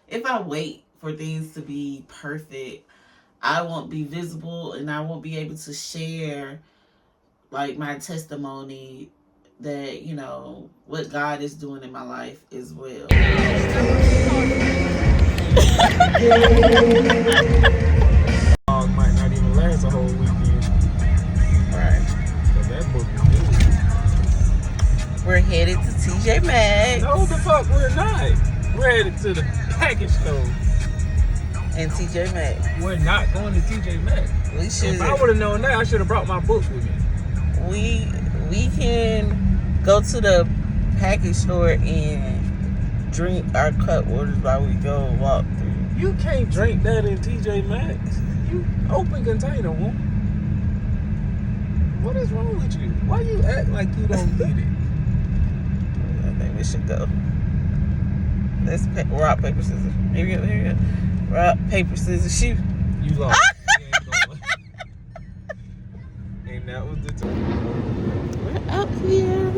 if I wait for things to be perfect, I won't be visible and I won't be able to share like my testimony that, what God is doing in my life as well. Dog might not even last a whole weekend. Right. So that book is good. We're headed to TJ Maxx. No, the fuck we're not. We're headed to the package store. And TJ Maxx. We're not going to TJ Maxx. We should. If I would have known that, I should have brought my book with me. We can go to the package store and drink our cut waters while we go walk through. You can't drink that in TJ Maxx. You open container one. What is wrong with you? Why you act like you don't get it? I think we should go. Let's rock, paper, scissors. Here we go. Rock, paper, scissors, shoot. You lost. You ain't going. And that was the time. We're out here.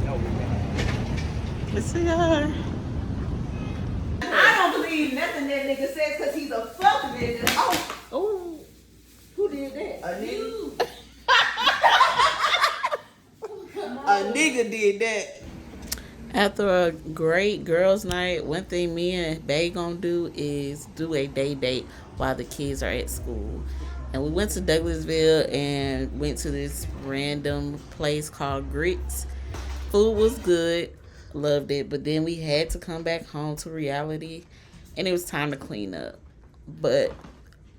No, we're not. Yes, we are. I don't believe nothing that nigga says because he's a fuck nigga. Oh, who did that? A nigga. A nigga did that. After a great girls' night, one thing me and Bae gonna do is do a day date while the kids are at school. And we went to Douglasville and went to this random place called Grits. Food was good, loved it, but then we had to come back home to reality and it was time to clean up. But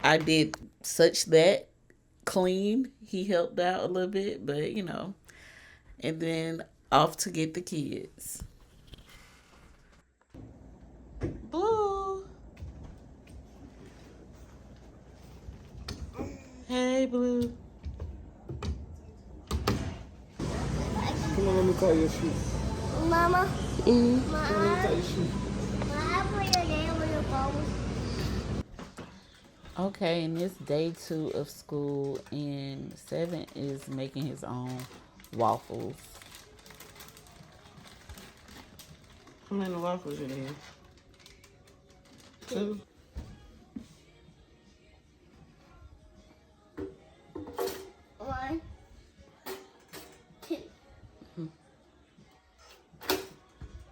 I did such that clean. He helped out a little bit, but and then off to get the kids. Blue. Hey, Blue. Come on, let me tie your shoe. Mama. Mm. Come on, let me tie your shoe. Okay, and it's day 2 of school, and 7 is making his own waffles. How many waffles you need? 2. One, two.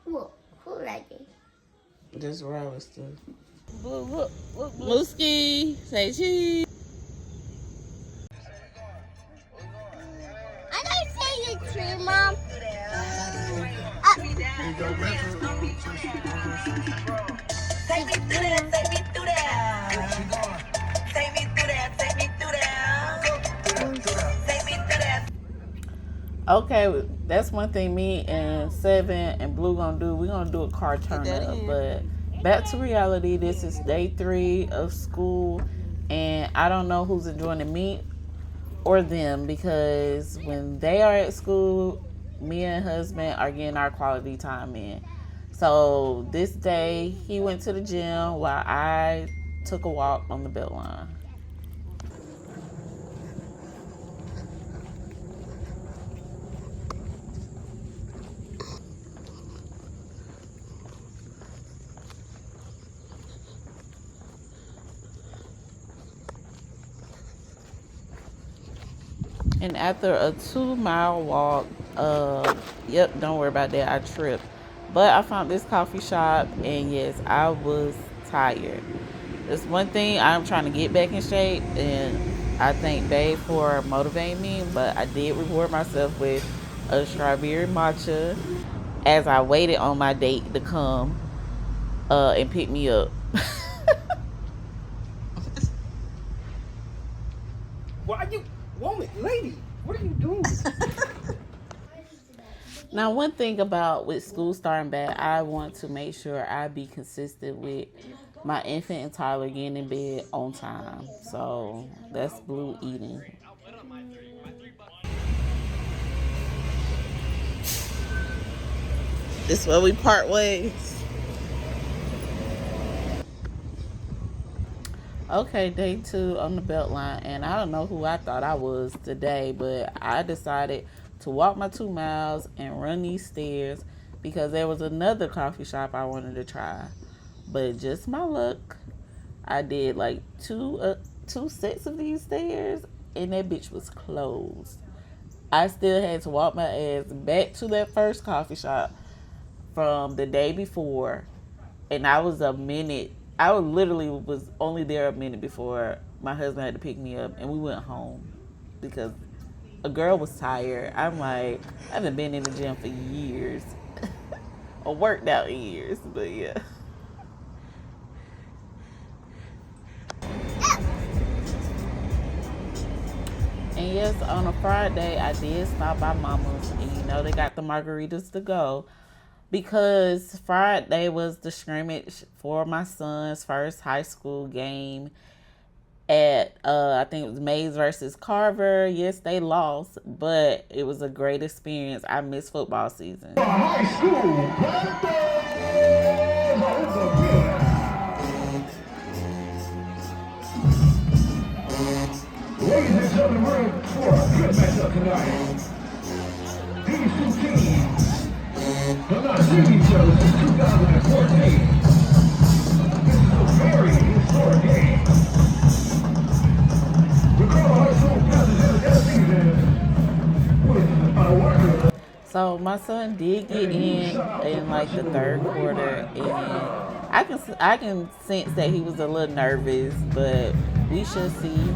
Who like it? This Riley stuff. Mooski, say cheese. I don't say the tree, Mom. Take me through that, take me through that. Take me through that, take me through that. Take me through that. Okay, that's one thing me and 7 and Blue gonna do. We're gonna do a car turn up, but back to reality. This is day 3 of school, and I don't know who's enjoying the meet or them, because when they are at school, me and husband are getting our quality time in. So this day he went to the gym while I took a walk on the Beltline. And after a 2-mile walk, don't worry about that, I tripped. But I found this coffee shop, and yes, I was tired. There's one thing, I'm trying to get back in shape, and I thank Babe for motivating me, but I did reward myself with a strawberry matcha as I waited on my date to come and pick me up. Why you, woman, lady? What are you doing? Now, one thing about with school starting back, I want to make sure I be consistent with my infant and toddler getting in bed on time. So that's Blue eating. This is where we part ways. Okay, day 2 on the Beltline, and I don't know who I thought I was today, but I decided to walk my 2 miles and run these stairs because there was another coffee shop I wanted to try. But just my luck, I did like two sets of these stairs, and that bitch was closed. I still had to walk my ass back to that first coffee shop from the day before, and I was a minute. I literally was only there a minute before my husband had to pick me up, and we went home because a girl was tired. I'm like, I haven't been in the gym for years, or worked out in years, but yeah. And yes, on a Friday, I did stop by Mama's, and you know they got the margaritas to go. Because Friday was the scrimmage for my son's first high school game at, I think it was Mays versus Carver. Yes, they lost, but it was a great experience. I miss football season. High school, ladies and gentlemen, we're in for a good matchup tonight. These two teams have not seen each other since 2014. This is a very historic game. Recall high school passes in season with a record. So my son did get in like the third quarter, and I can sense that he was a little nervous, but we should see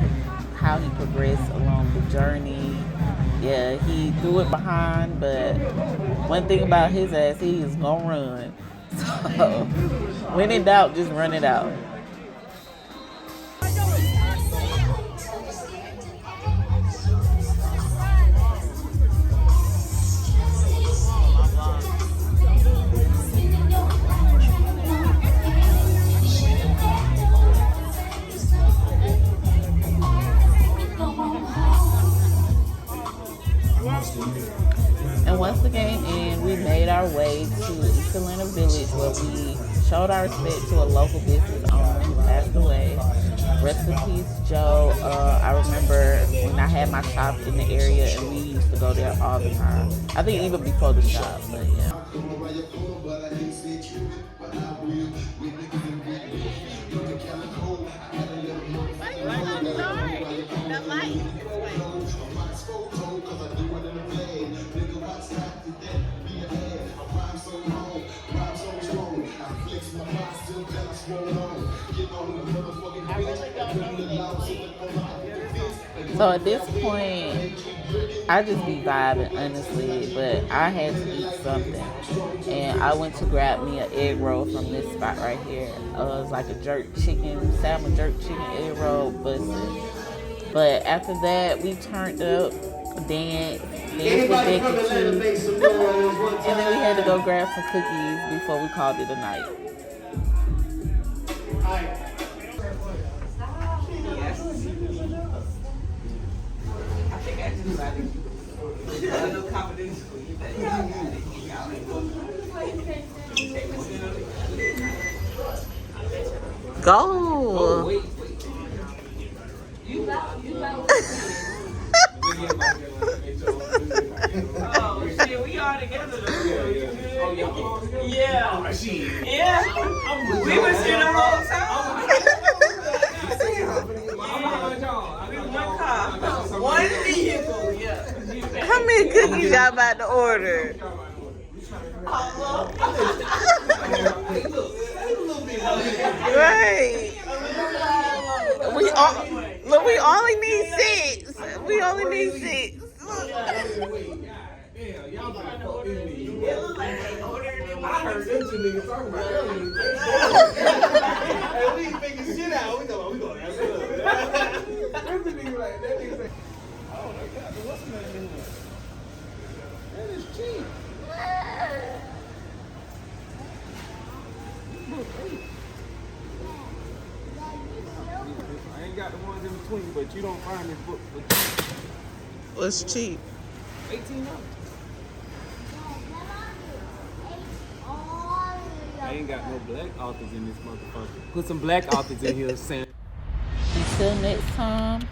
how he progressed along the journey. Yeah, he threw it behind, but one thing about his ass, he is gonna run. So when in doubt, just run it out. And once the game ended, we made our way to East Atlanta Village, where we showed our respect to a local business owner who passed away. Rest in peace, Joe. I remember when I had my shop in the area, and we used to go there all the time. I think even before the shop, but yeah. So at this point, I just be vibing, honestly, but I had to eat something. And I went to grab me an egg roll from this spot right here. It was like a salmon jerk chicken egg roll, busted. But after that, we turned up, danced with Becky too. And then we had to go grab some cookies before we called it a night. Go. Oh shit, we all together though. Yeah. Yeah. We was here the whole time. One car. One vehicle, yeah. How many cookies y'all about to order? Right. We only need 6. We only need 6. I heard them two niggas talking about it. Hey, we ain't figuring shit out. We going to have them two niggas like that. Nigga say, oh my God, what's the name? That is cheap. I ain't got the ones in between, but you don't find this book for cheap. What's cheap? $18. I ain't got no black authors in this motherfucker. Put some black authors in here, Sam. Until next time.